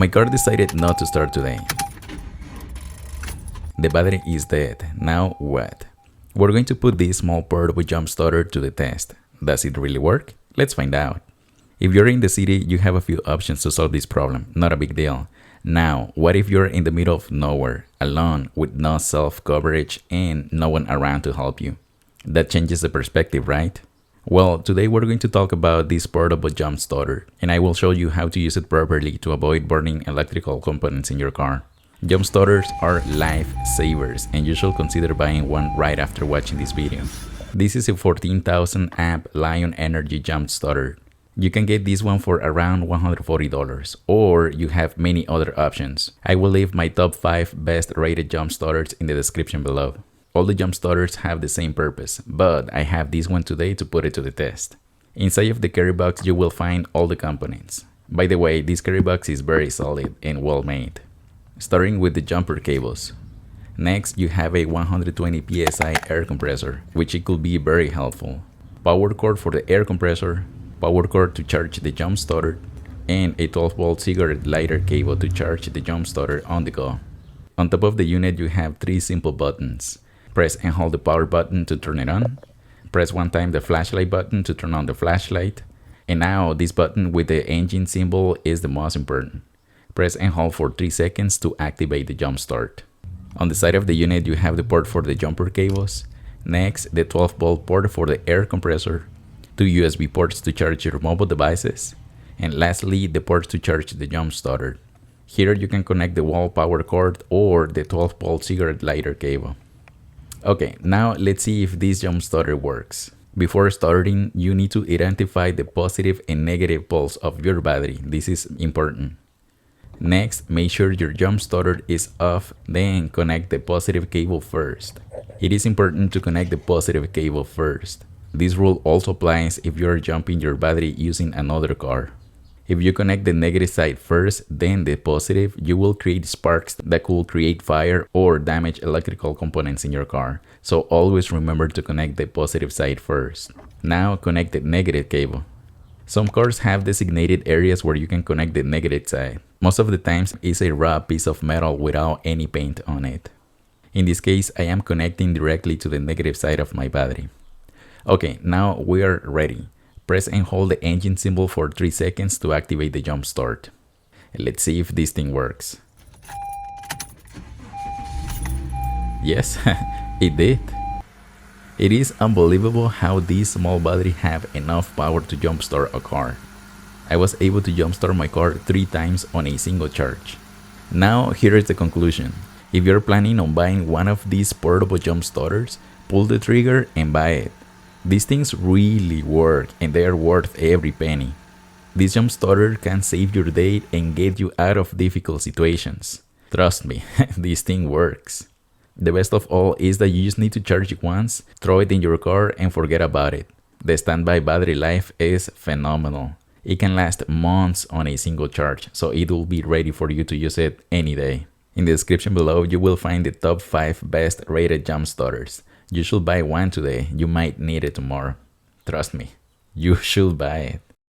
My car decided not to start today. The battery is dead. Now what? We're going to put this small portable jump starter to the test. Does it really work? Let's find out. If you're in the city, you have a few options to solve this problem. Not a big deal. Now, what if you're in the middle of nowhere, alone, with no self-coverage and no one around to help you? That changes the perspective, right? Well, today we're going to talk about this portable jump starter, and I will show you how to use it properly to avoid burning electrical components in your car. Jump starters are lifesavers, and you should consider buying one right after watching this video. This is a 14,000 amp Lion Energy jump starter. You can get this one for around $140, or you have many other options. I will leave my top 5 best rated jump starters in the description below. All the jump starters have the same purpose, but I have this one today to put it to the test. Inside of the carry box you will find all the components. By the way, this carry box is very solid and well made. Starting with the jumper cables. Next, you have a 120 psi air compressor, which it could be very helpful. Power cord for the air compressor, power cord to charge the jump starter, and a 12-volt cigarette lighter cable to charge the jump starter on the go. On top of the unit you have 3 simple buttons. Press and hold the power button to turn it on. Press one time the flashlight button to turn on the flashlight. And now this button with the engine symbol is the most important. Press and hold for 3 seconds to activate the jump start. On the side of the unit you have the port for the jumper cables. Next, the 12-volt port for the air compressor. 2 USB ports to charge your mobile devices, and lastly the ports to charge the jump starter. Here you can connect the wall power cord or the 12-volt cigarette lighter cable. Okay, now let's see if this jump starter works. Before starting, you need to identify the positive and negative poles of your battery. This is important. Next, make sure your jump starter is off, then connect the positive cable first. It is important to connect the positive cable first. This rule also applies if you are jumping your battery using another car. If you connect the negative side first, then the positive, you will create sparks that could create fire or damage electrical components in your car. So always remember to connect the positive side first. Now connect the negative cable. Some cars have designated areas where you can connect the negative side. Most of the times it's a raw piece of metal without any paint on it. In this case, I am connecting directly to the negative side of my battery. Okay, now we are ready. Press and hold the engine symbol for 3 seconds to activate the jump start. Let's see if this thing works. Yes, it did. It is unbelievable how this small battery have enough power to jumpstart a car. I was able to jumpstart my car 3 times on a single charge. Now here is the conclusion. If you're planning on buying one of these portable jump starters, pull the trigger and buy it. These things really work and they are worth every penny. This jump starter can save your day and get you out of difficult situations. Trust me, this thing works. The best of all is that you just need to charge it once, throw it in your car and forget about it. The standby battery life is phenomenal. It can last months on a single charge, so it will be ready for you to use it any day. In the description below you will find the top 5 best rated jump starters. You should buy one today, you might need it tomorrow. Trust me, you should buy it.